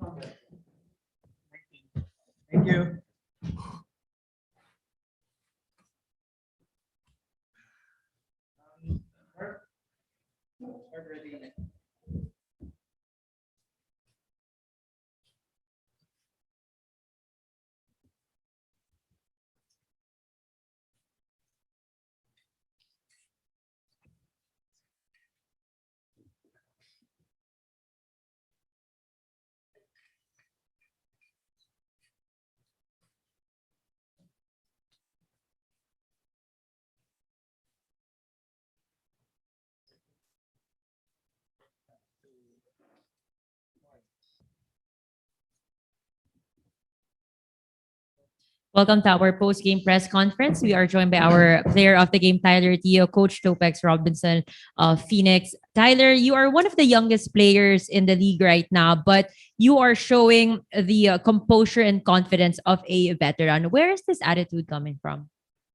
Thank you. Welcome to our post-game press conference. We are joined by our player of the game, Tyler Teo, Coach Topex Robinson of Phoenix. Tyler, you are one of the youngest players in the league right now, but you are showing the composure and confidence of a veteran. Where is this attitude coming from?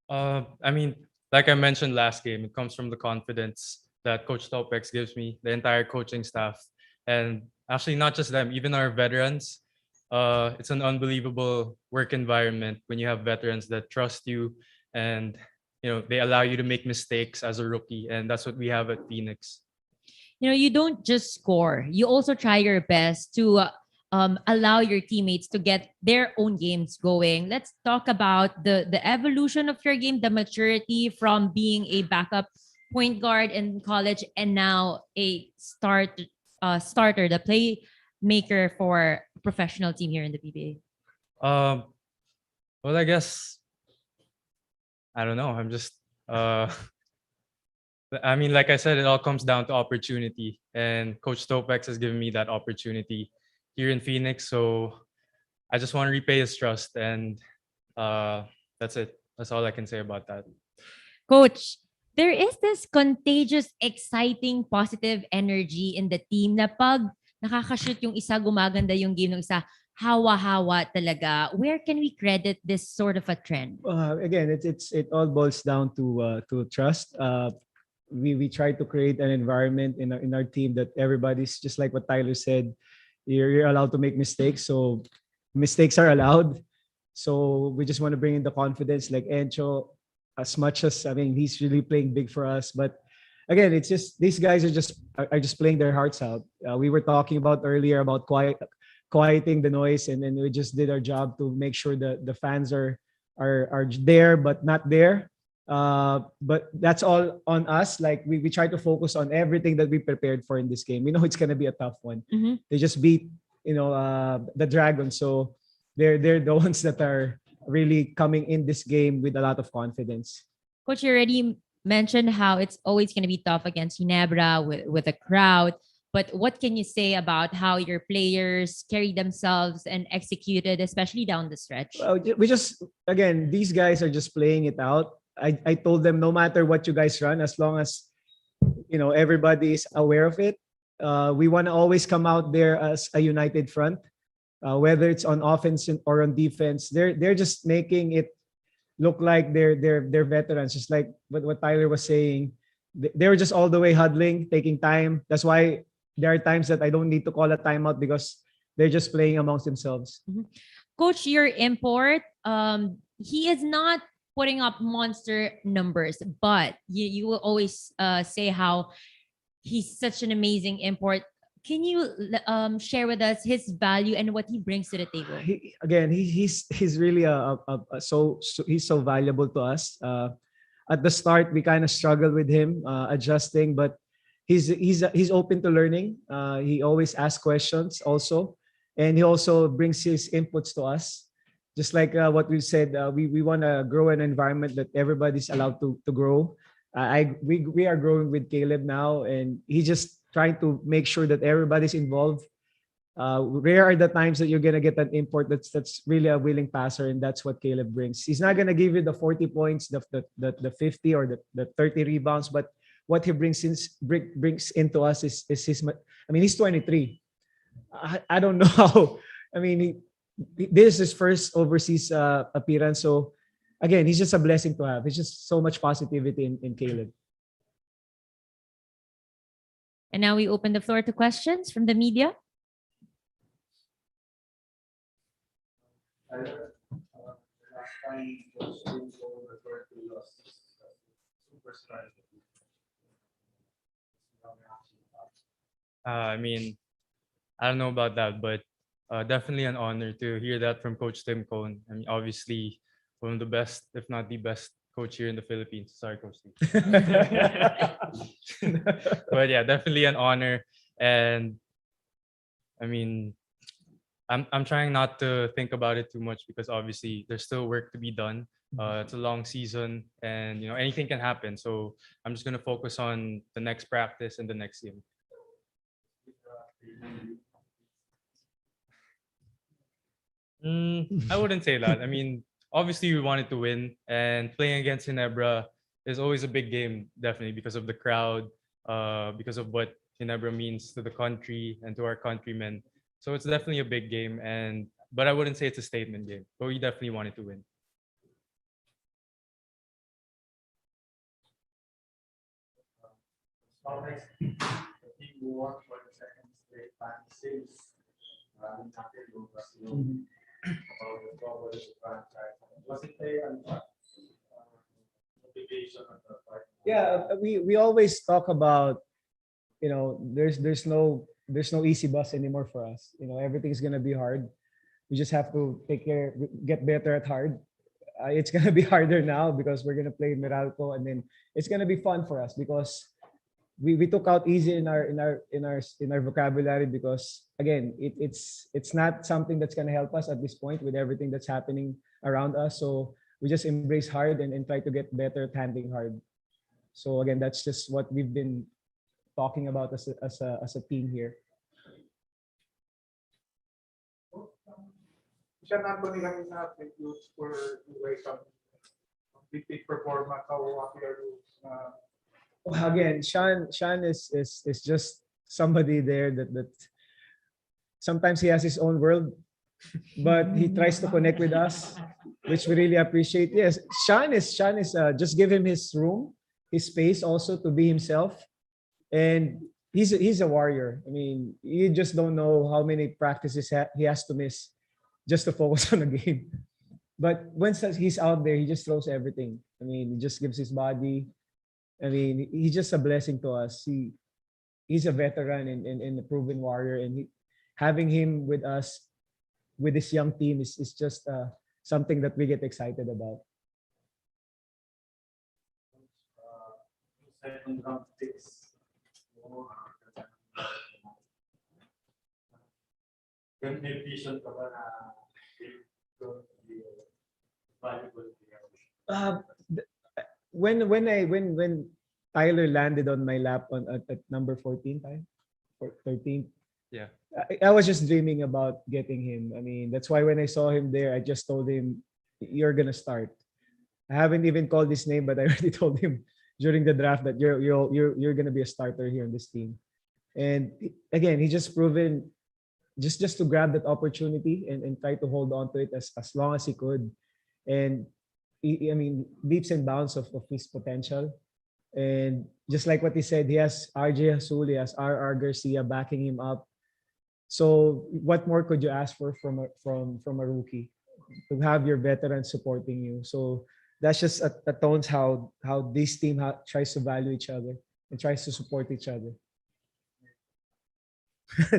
I mean, like I mentioned last game, it comes from the confidence that Coach Topex gives me, the entire coaching staff, and actually not just them, even our veterans. It's an unbelievable work environment when you have veterans that trust you, and they allow you to make mistakes as a rookie, and that's what we have at Phoenix. You don't just score, you also try your best to allow your teammates to get their own games going. Let's talk about the evolution of your game, the maturity from being a backup point guard in college and now a starter, the playmaker for a professional team here in the PBA. Well, I guess I don't know. I'm just I mean, like I said, it all comes down to opportunity, and Coach Topex has given me that opportunity here in Phoenix. So I just want to repay his trust, and that's it. That's all I can say about that. Coach, there is this contagious, exciting, positive energy in the team na pag nakakashoot yung isa, gumaganda yung game ng isa, hawa-hawa talaga. Where can we credit this sort of a trend? Again, it all boils down to trust. We try to create an environment in our team that everybody's just like what Tyler said. You're allowed to make mistakes, so mistakes are allowed. So we just want to bring in the confidence, like Encho. As much as he's really playing big for us, but again, it's just these guys are just playing their hearts out. We were talking about earlier about quieting the noise, and then we just did our job to make sure that the fans are there but not there. But that's all on us. Like we try to focus on everything that we prepared for in this game. We know it's gonna be a tough one. Mhm. They just beat the Dragons, so they're the ones that are really coming in this game with a lot of confidence. Coach, you already mentioned how it's always going to be tough against Ginebra with a crowd. But what can you say about how your players carry themselves and executed, especially down the stretch? We just again, these guys are just playing it out. I told them no matter what you guys run, as long as everybody is aware of it, we want to always come out there as a united front. Whether it's on offense or on defense, they're just making it look like they're veterans. Just like what Tyler was saying, they were just all the way huddling, taking time. That's why there are times that I don't need to call a timeout because they're just playing amongst themselves. Mhm. Coach, your import, he is not putting up monster numbers, but you will always say how he's such an amazing import. Can you share with us his value and what he brings to the table? He's really he's so valuable to us. At the start, we kind of struggled with him adjusting, but he's open to learning. He always asks questions also, and he also brings his inputs to us. Just like what we said, we want to grow an environment that everybody's allowed to grow. We are growing with Caleb now, and he just trying to make sure that everybody's involved. Rare are the times that you're gonna get an import that's really a willing passer, and that's what Caleb brings. He's not gonna give you the 40 points, the 50 or the 30 rebounds, but what he brings into us is his. He's 23. I don't know how. This is his first overseas appearance, so again, he's just a blessing to have. It's just so much positivity in Caleb. And now we open the floor to questions from the media. I mean, I don't know about that, but definitely an honor to hear that from Coach Tim Cohn. I mean, obviously one of the best, if not the best, coach here in the Philippines. Sorry, Coach Tim. But yeah, definitely an honor. And I mean, I'm trying not to think about it too much because obviously there's still work to be done. It's a long season, and anything can happen. So I'm just gonna focus on the next practice and the next game. I wouldn't say that. I mean, obviously we wanted to win, and playing against Ginebra is always a big game, definitely because of the crowd, because of what Ginebra means to the country and to our countrymen. So it's definitely a big game, but I wouldn't say it's a statement game. But we definitely wanted to win. Yeah, we always talk about, there's no easy bus anymore for us. Everything's gonna be hard. We just have to get better at hard. It's gonna be harder now because we're gonna play Meralco, and then it's gonna be fun for us because we took out easy in our vocabulary, because again, it's not something that's gonna help us at this point with everything that's happening around us. So we just embrace hard and try to get better at handling hard. So again, that's just what we've been talking about as a team here. Siya Anthony kanina, thank you for welcome. Big performance, how happy are you? Again, Sean is just somebody there that sometimes he has his own world, but he tries to connect with us, which we really appreciate. Yes, Sean is just give him his room, his space also to be himself, and he's a warrior. I mean, you just don't know how many practices he has to miss just to focus on the game. But once he's out there, he just throws everything. I mean, he just gives his body. I mean, he's just a blessing to us. He's a veteran and a proven warrior, and having him with us, with this young team, is just something that we get excited about. Second round picks. Can may vision ka ba na valuable When Tyler landed on my lap at number 14 time, or 13, Yeah. I was just dreaming about getting him. I mean, that's why when I saw him there, I just told him, "You're gonna start." I haven't even called his name, but I already told him during the draft that you're gonna be a starter here in this team. And again, he just proven just to grab that opportunity and try to hold on to it as long as he could. And I mean, leaps and bounds of his potential. And just like what he said, he has RJ Hasul, he has RR Garcia backing him up. So what more could you ask for from a rookie, to have your veterans supporting you? So that's just atones how this team tries to value each other and tries to support each other.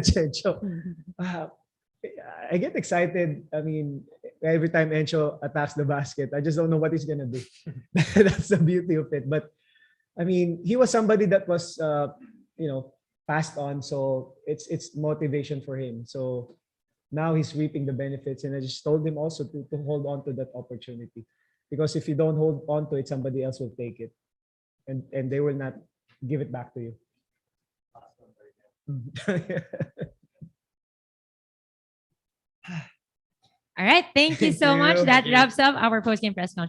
Chencho, I get excited. I mean, every time Encho attacks the basket, I just don't know what he's gonna do. That's the beauty of it. But I mean, he was somebody that was, passed on, so it's motivation for him. So now he's reaping the benefits, and I just told him also to hold on to that opportunity, because if you don't hold on to it, somebody else will take it, and they will not give it back to you. All right. Thank you Thank so much. you. That Thank you. wraps up our post-game press conference.